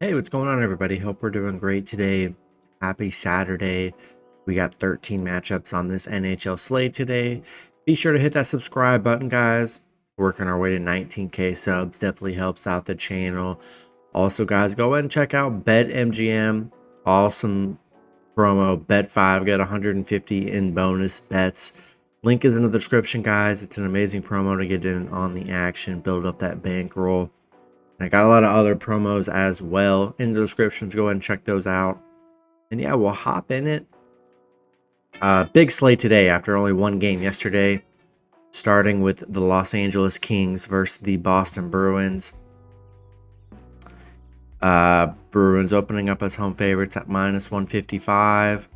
Hey, what's going on, everybody? Hope we're doing great today. Happy Saturday. We got 13 matchups on this NHL slate today. Be sure to hit that subscribe button, guys. Working our way to 19K subs definitely helps out the channel. Also, guys, go ahead and check out BetMGM. Awesome promo. Bet 5, get 150 in bonus bets. Link is in the description, guys. It's an amazing promo to get in on the action, build up that bankroll. I got a lot of other promos as well in the descriptions. Go ahead and check those out. And yeah, we'll hop in it. Big slate today after only one game yesterday. Starting with the Los Angeles Kings versus the Boston Bruins. Bruins opening up as home favorites at -155.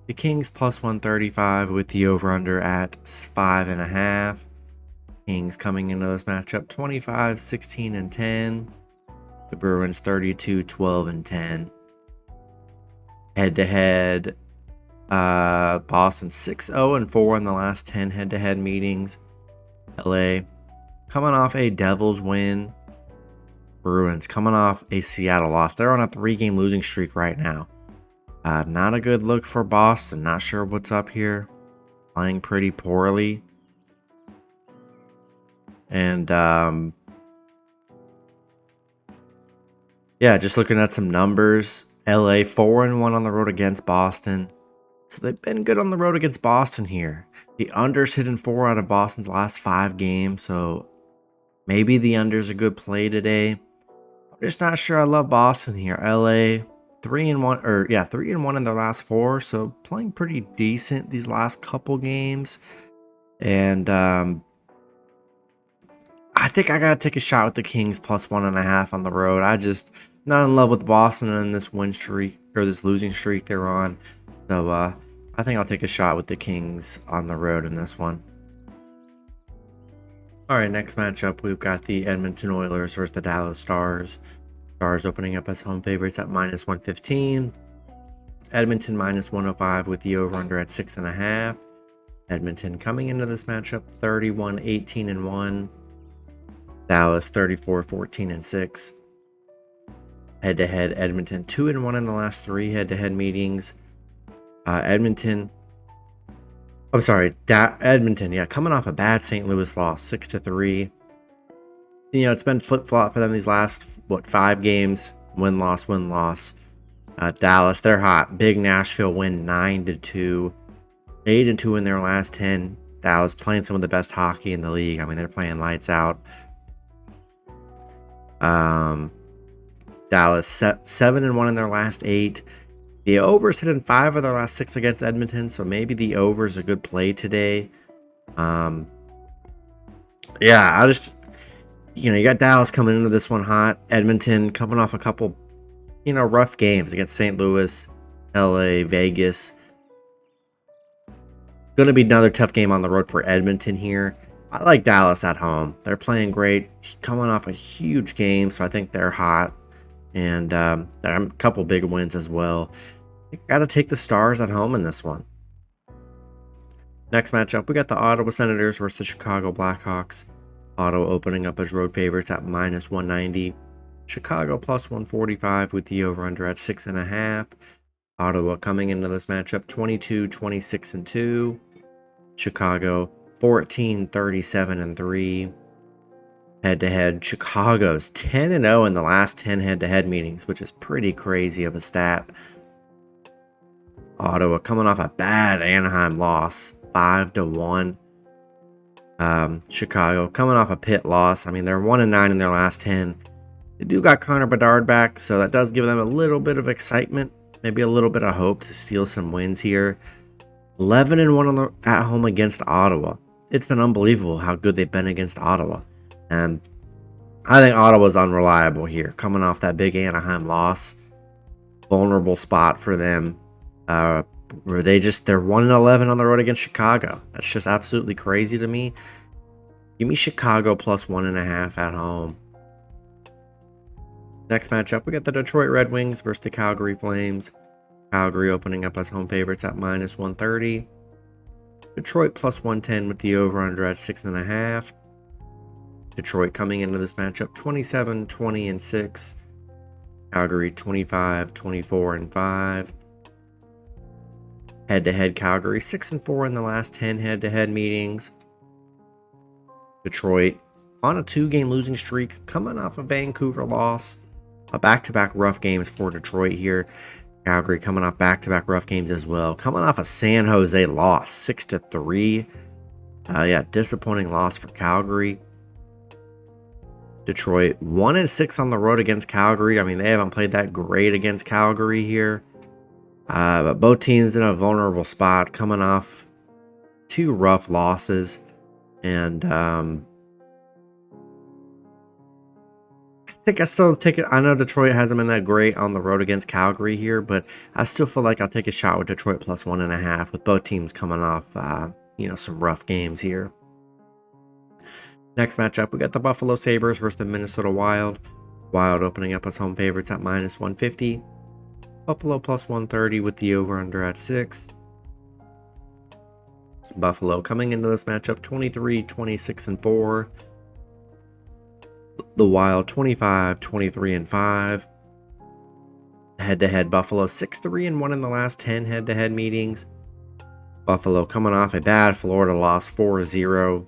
The Kings +135 with the over-under at 5.5. Kings coming into this matchup 25, 16, and 10. The Bruins 32, 12, and 10. Head-to-head, Boston 6-0 and 4 in the last 10 head-to-head meetings. LA coming off a Devils win. Bruins coming off a Seattle loss. They're on a 3-game losing streak right now. Not a good look for Boston. Not sure what's up here. Playing pretty poorly. And yeah, just looking at some numbers. LA 4-1 on the road against Boston. So they've been good on the road against Boston here. The under's hitting 4 out of Boston's last 5 games, so maybe the under's a good play today. I'm just not sure I love Boston here. LA 3-1 in their last 4, so playing pretty decent these last couple games. And I think I gotta take a shot with the Kings +1.5 on the road. I just not in love with Boston and this win streak or this losing streak they're on. So I think I'll take a shot with the Kings on the road in this one. All right, next matchup we've got the Edmonton Oilers versus the Dallas Stars. Stars opening up as home favorites at -115. Edmonton -105 with the over/under at 6.5. Edmonton coming into this matchup 31, 18, and 1. Dallas 34, 14, and 6. Head-to-head, Edmonton 2-1 in the last 3 head-to-head meetings. Edmonton, yeah, coming off a bad St. Louis loss, 6-3. You know, it's been flip-flop for them these last 5 games. Win-loss, win-loss. Dallas, they're hot. Big Nashville win 9-2. 8-2 in their last 10. Dallas playing some of the best hockey in the league. I mean, they're playing lights out. Dallas 7-1 in their last 8. The over's hitting 5 of their last 6 against Edmonton, so maybe the over's a good play today. Yeah, I just, you got Dallas coming into this one hot. Edmonton coming off a couple, rough games against St. Louis, LA, Vegas. Going to be another tough game on the road for Edmonton here. I like Dallas at home. They're playing great, coming off a huge game, so I think they're hot. And a couple big wins as well. I got to take the Stars at home in this one. Next matchup, we got the Ottawa Senators versus the Chicago Blackhawks. Ottawa opening up as road favorites at -190. Chicago +145 with the over/under at 6.5. Ottawa coming into this matchup 22, 26, and 2. Chicago 14, 37, and 3. Head-to-head, Chicago's 10-0 in the last 10 head-to-head meetings, which is pretty crazy of a stat. Ottawa coming off a bad Anaheim loss, 5-1. Chicago coming off a Pitt loss. I mean, they're 1-9 in their last 10. They do got Connor Bedard back, so that does give them a little bit of excitement, maybe a little bit of hope to steal some wins here. 11-1 at home against Ottawa. It's been unbelievable how good they've been against Ottawa. And I think Ottawa's unreliable here, coming off that big Anaheim loss. Vulnerable spot for them. Where they're 1-11 on the road against Chicago. That's just absolutely crazy to me. Give me Chicago +1.5 at home. Next matchup, we got the Detroit Red Wings versus the Calgary Flames. Calgary opening up as home favorites at -130. Detroit +110 with the over/under at 6.5. Detroit coming into this matchup 27, 20, and 6. Calgary 25, 24, and 5. Head-to-head Calgary 6 and 4 in the last 10 head-to-head meetings. Detroit on a 2-game losing streak, coming off a Vancouver loss. A back-to-back rough games for Detroit here. Calgary coming off back-to-back rough games as well. Coming off a San Jose loss, 6-3. Yeah, disappointing loss for Calgary. Detroit 1-6 on the road against Calgary. I mean, they haven't played that great against Calgary here. But both teams in a vulnerable spot, coming off 2 rough losses. And I think I still take it. I know Detroit hasn't been that great on the road against Calgary here, but I still feel like I'll take a shot with Detroit plus 1.5 with both teams coming off, some rough games here. Next matchup, we got the Buffalo Sabres versus the Minnesota Wild. Wild opening up as home favorites at minus 150. Buffalo plus 130 with the over-under at 6. Buffalo coming into this matchup 23, 26, and 4. The Wild 25, 23, and 5. Head-to-head Buffalo 6-3 and 1 in the last 10 head-to-head meetings. Buffalo coming off a bad Florida loss 4-0.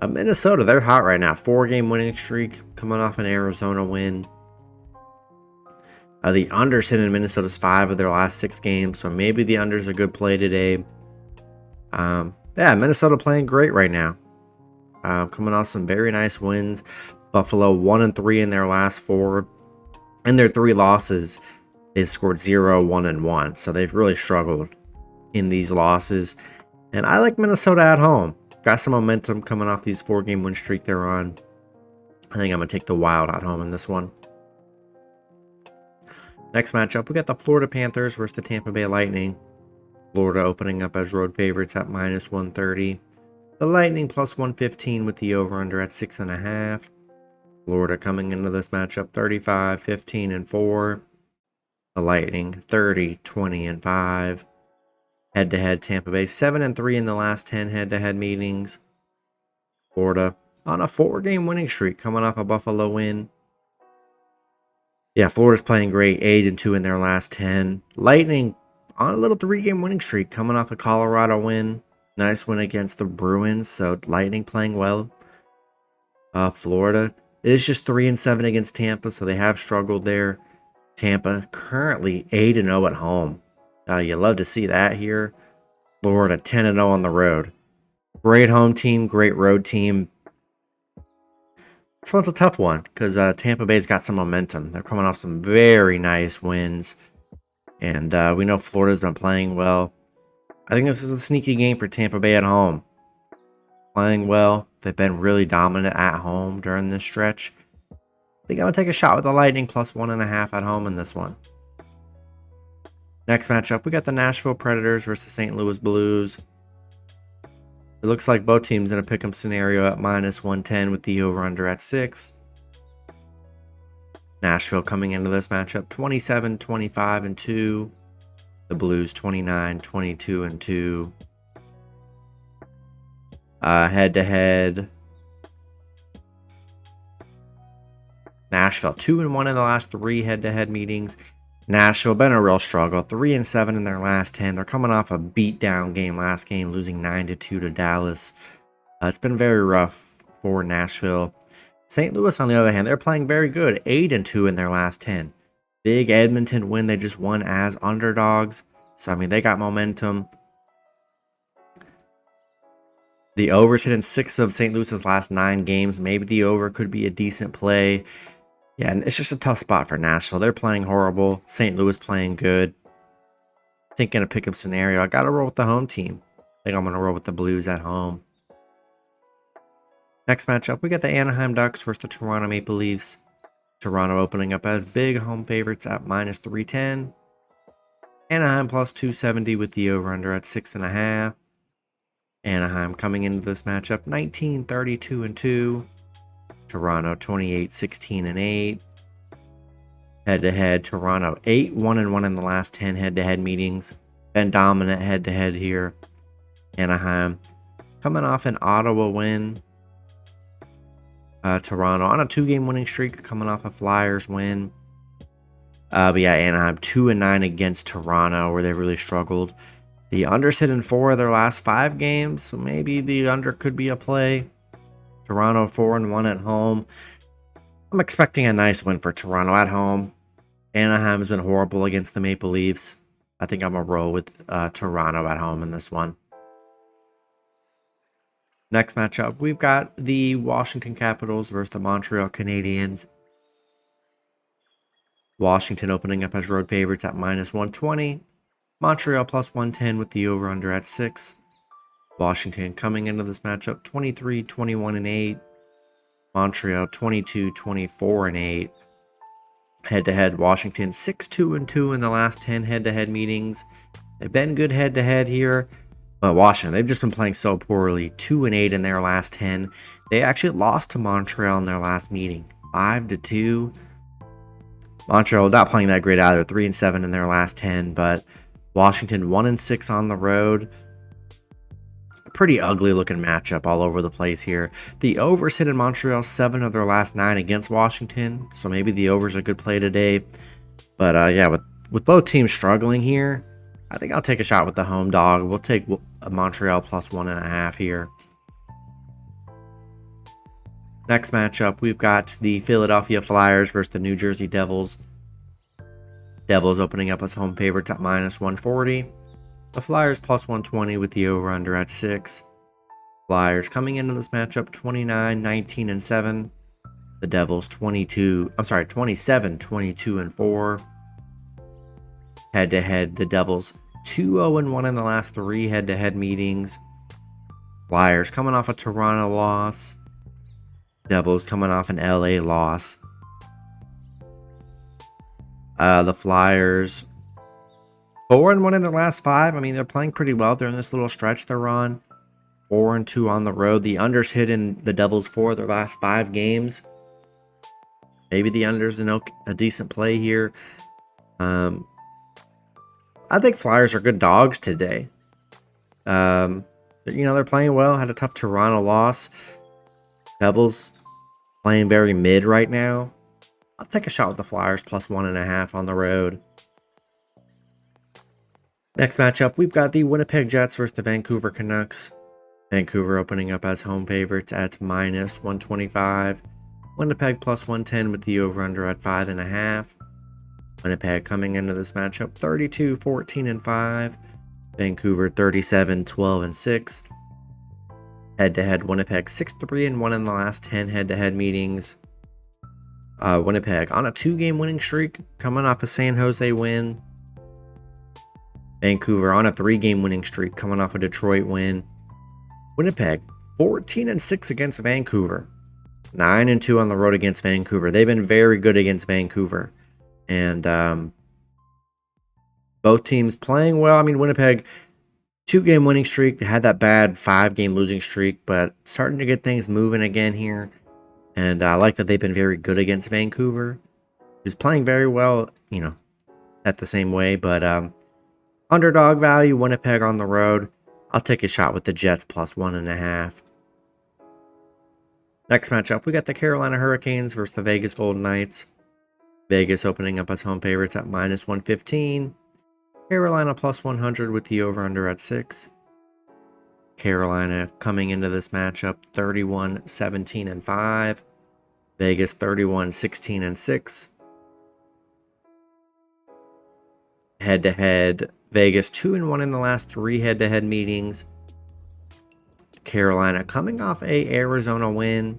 Minnesota, they're hot right now. 4-game winning streak coming off an Arizona win. The unders hit in Minnesota's 5 of their last 6 games, so maybe the unders are a good play today. Yeah, Minnesota playing great right now. Coming off some very nice wins. Buffalo 1-3 in their last 4. In their 3 losses, they scored 0, 1, and 1. So they've really struggled in these losses. And I like Minnesota at home. Got some momentum coming off these 4-game win streak they're on. I think I'm going to take the Wild at home in this one. Next matchup, we got the Florida Panthers versus the Tampa Bay Lightning. Florida opening up as road favorites at minus 130. The Lightning plus 115 with the over-under at 6.5. Florida coming into this matchup 35, 15, and 4. The Lightning 30, 20, and 5. Head-to-head Tampa Bay 7-3 in the last 10 head-to-head meetings. Florida on a 4-game winning streak coming off a Buffalo win. Yeah, Florida's playing great, 8-2 in their last 10. Lightning on a little 3-game winning streak coming off a Colorado win. Nice win against the Bruins, so Lightning playing well. Florida is just 3-7 against Tampa, so they have struggled there. Tampa currently 8-0 at home. You love to see that here. Florida 10-0 on the road. Great home team, great road team. This one's a tough one because Tampa Bay's got some momentum. They're coming off some very nice wins. And we know Florida's been playing well. I think this is a sneaky game for Tampa Bay at home. Playing well. They've been really dominant at home during this stretch. I think I'm going to take a shot with the Lightning plus 1.5 at home in this one. Next matchup, we got the Nashville Predators versus the St. Louis Blues. It looks like both teams in a pick'em scenario at minus 110 with the over-under at 6. Nashville coming into this matchup 27, 25, and 2. The Blues 29, 22, and 2. Head-to-head. Nashville 2-1 in the last 3 head-to-head meetings. Nashville been a real struggle. 3-7 in their last 10. They're coming off a beatdown game last game, losing 9-2 to Dallas. It's been very rough for Nashville. St. Louis, on the other hand, they're playing very good. 8-2 in their last 10. Big Edmonton win. They just won as underdogs. So, I mean, they got momentum. The over's hit in 6 of St. Louis's last 9 games. Maybe the over could be a decent play. Yeah, and it's just a tough spot for Nashville. They're playing horrible. St. Louis playing good. Thinking a pick-up scenario, I got to roll with the home team. I think I'm going to roll with the Blues at home. Next matchup, we got the Anaheim Ducks versus the Toronto Maple Leafs. Toronto opening up as big home favorites at minus 310. Anaheim plus 270 with the over-under at 6.5. Anaheim coming into this matchup 19, 32, and 2. Toronto 28, 16, and 8. Head-to-head, Toronto 8-1-1 in the last 10 head-to-head meetings. Been dominant head-to-head here. Anaheim coming off an Ottawa win. Toronto on a 2-game winning streak, coming off a Flyers win. But yeah, Anaheim 2-9 against Toronto, where they really struggled. The under's hit in 4 of their last 5 games, so maybe the under could be a play. Toronto 4-1 at home. I'm expecting a nice win for Toronto at home. Anaheim has been horrible against the Maple Leafs. I think I'm going to roll with Toronto at home in this one. Next matchup, we've got the Washington Capitals versus the Montreal Canadiens. Washington opening up as road favorites at -120. Montreal +110 with the over-under at 6. Washington coming into this matchup 23-21-8. Montreal 22-24-8. Head-to-head, Washington 6-2-2 in the last 10 head-to-head meetings. They've been good head-to-head here. But Washington, they've just been playing so poorly. 2-8 in their last 10. They actually lost to Montreal in their last meeting. 5-2. Montreal not playing that great either. 3-7 in their last 10. But Washington 1-6 on the road. Pretty ugly looking matchup all over the place here. The overs hit in Montreal 7 of their last 9 against Washington. So maybe the overs are a good play today. But yeah, with both teams struggling here, I think I'll take a shot with the home dog. We'll take Montreal +1.5 here. Next matchup, we've got the Philadelphia Flyers versus the New Jersey Devils. Devils opening up as home favorites at -140. The Flyers +120 with the over-under at 6. Flyers coming into this matchup 29-19-7. The Devils 27-22-4. Head-to-head, the Devils 2-0-1 in the last 3 head-to-head meetings. Flyers coming off a Toronto loss. Devils coming off an LA loss. The Flyers 4-1 in their last 5. I mean, they're playing pretty well during this little stretch they're on. 4-2 on the road. The under's hit in the Devils 4 of their last 5 games. Maybe the under's a decent play here. I think Flyers are good dogs today. They're playing well. Had a tough Toronto loss. Devils playing very mid right now. I'll take a shot with the Flyers +1.5 on the road. Next matchup, we've got the Winnipeg Jets versus the Vancouver Canucks. Vancouver opening up as home favorites at -125. Winnipeg +110 with the over-under at 5.5. Winnipeg coming into this matchup 32-14-5. Vancouver 37-12-6. Head-to-head, Winnipeg 6-3-1 in the last 10 head-to-head meetings. Winnipeg on a 2-game winning streak, coming off a San Jose win. Vancouver on a 3-game winning streak, coming off a Detroit win. Winnipeg 14-6 against Vancouver. 9-2 on the road against Vancouver. They've been very good against Vancouver. And both teams playing well. I mean, Winnipeg, 2-game winning streak. They had that bad 5-game losing streak, but starting to get things moving again here. And I like that they've been very good against Vancouver, who's playing very well, at the same way. But underdog value, Winnipeg on the road. I'll take a shot with the Jets +1.5. Next matchup, we got the Carolina Hurricanes versus the Vegas Golden Knights. Vegas opening up as home favorites at -115. Carolina +100 with the over-under at 6. Carolina coming into this matchup 31-17-5. Vegas 31-16-6. Head-to-head, Vegas 2-1 in the last 3 head-to-head meetings. Carolina coming off a Arizona win.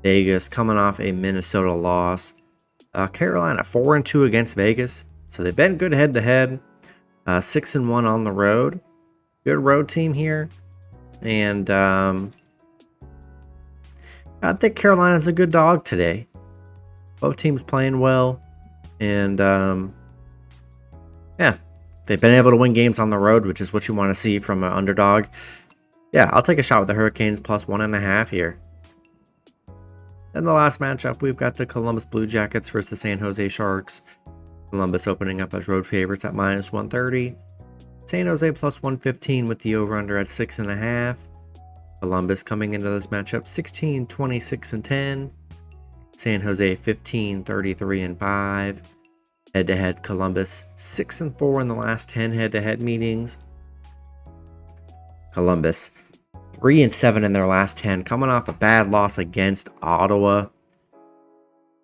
Vegas coming off a Minnesota loss. Carolina 4-2 against Vegas, so they've been good head-to-head. 6-1 on the road. Good road team here, and I think Carolina's a good dog today. Both teams playing well, and yeah, they've been able to win games on the road, which is what you want to see from an underdog. Yeah, I'll take a shot with the Hurricanes +1.5 here. Then the last matchup, we've got the Columbus Blue Jackets versus the San Jose Sharks. Columbus opening up as road favorites at -130. San Jose +115 with the over-under at 6.5. Columbus coming into this matchup 16-26-10. San Jose 15-33-5. Head-to-head, Columbus 6-4 in the last 10 head-to-head meetings. Columbus 3-7 in their last 10, coming off a bad loss against Ottawa.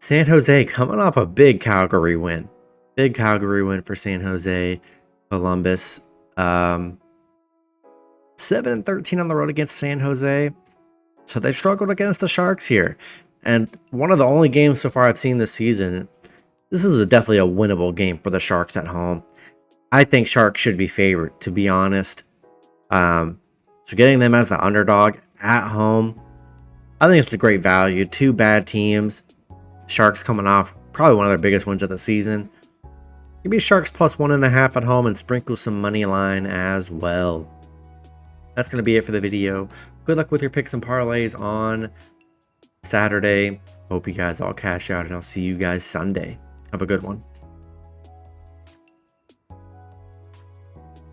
San Jose coming off a big Calgary win. Big Calgary win for San Jose. Columbus 7-13 on the road against San Jose. So they've struggled against the Sharks here. And one of the only games so far I've seen this season, this is definitely a winnable game for the Sharks at home. I think Sharks should be favored, to be honest. So getting them as the underdog at home, I think it's a great value. Two bad teams. Sharks coming off probably one of their biggest wins of the season. Give me Sharks plus 1.5 at home and sprinkle some money line as well. That's going to be it for the video. Good luck with your picks and parlays on Saturday. Hope you guys all cash out, and I'll see you guys Sunday. Have a good one.